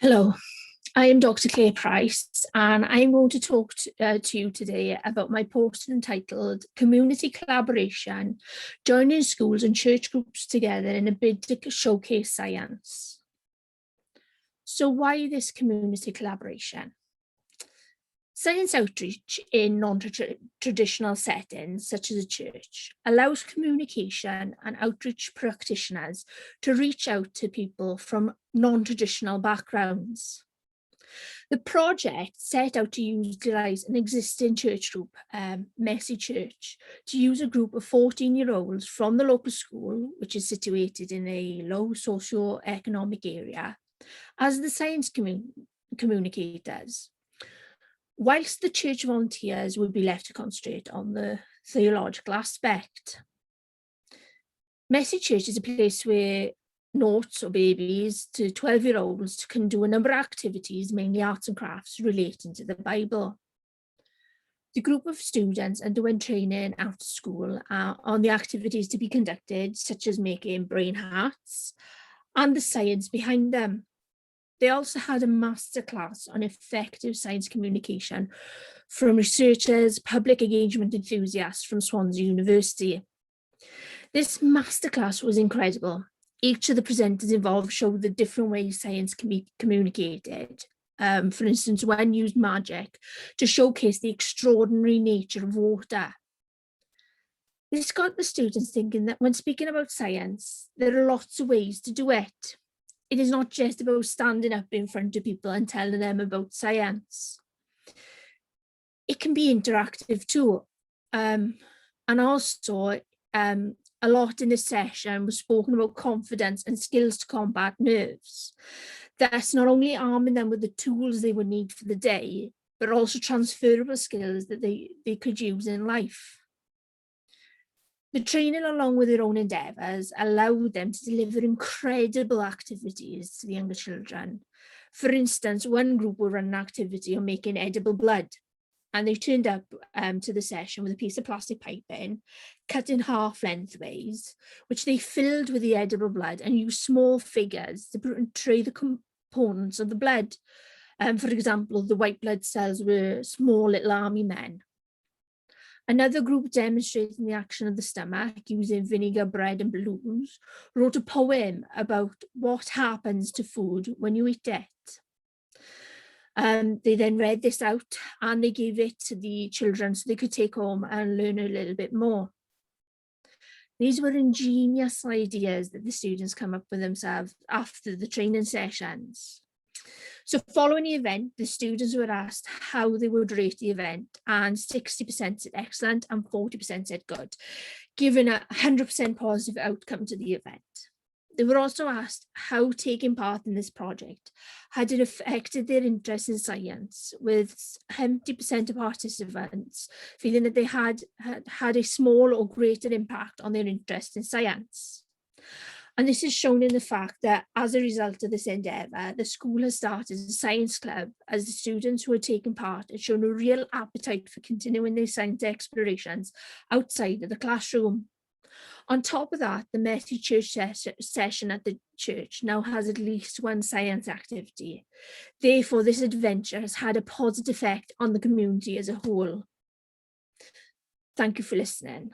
Hello, I am Dr. Claire Price, and I'm going to talk to you today about my post entitled Community Collaboration, Joining Schools and Church Groups Together in a Bid to Showcase Science. So why this community collaboration? Science outreach in non-traditional settings, such as a church, allows communication and outreach practitioners to reach out to people from non-traditional backgrounds. The project set out to utilise an existing church group, Messy Church, to use a group of 14-year-olds from the local school, which is situated in a low socio-economic area, as the science communicators. Whilst the church volunteers would be left to concentrate on the theological aspect. Messy Church is a place where noughts or babies to 12-year-olds can do a number of activities, mainly arts and crafts, relating to the Bible. The group of students underwent training after school on the activities to be conducted, such as making brain hats and the science behind them. They also had a masterclass on effective science communication from researchers, public engagement enthusiasts from Swansea University. This masterclass was incredible. Each of the presenters involved showed the different ways science can be communicated. For instance, one used magic to showcase the extraordinary nature of water. This got the students thinking that when speaking about science, there are lots of ways to do it. It is not just about standing up in front of people and telling them about science. It can be interactive too. And also, a lot in this session was spoken about confidence and skills to combat nerves. That's not only arming them with the tools they would need for the day, but also transferable skills that they could use in life. The training, along with their own endeavours, allowed them to deliver incredible activities to the younger children. For instance, one group will run an activity on making edible blood, and they turned up to the session with a piece of plastic piping, cut in half lengthways, which they filled with the edible blood and used small figures to portray the components of the blood. For example, the white blood cells were small little army men. Another group demonstrating the action of the stomach using vinegar, bread and balloons wrote a poem about what happens to food when you eat it. They then read this out and they gave it to the children so they could take home and learn a little bit more. These were ingenious ideas that the students come up with themselves after the training sessions. So following the event, the students were asked how they would rate the event, and 60% said excellent and 40% said good, giving a 100% positive outcome to the event. They were also asked how taking part in this project had it affected their interest in science, with 70% of participants feeling that they had a small or greater impact on their interest in science. And this is shown in the fact that as a result of this endeavour, the school has started a science club, as the students who are taking part have shown a real appetite for continuing their science explorations outside of the classroom. On top of that, the Messy Church session at the church now has at least one science activity. Therefore, this adventure has had a positive effect on the community as a whole. Thank you for listening.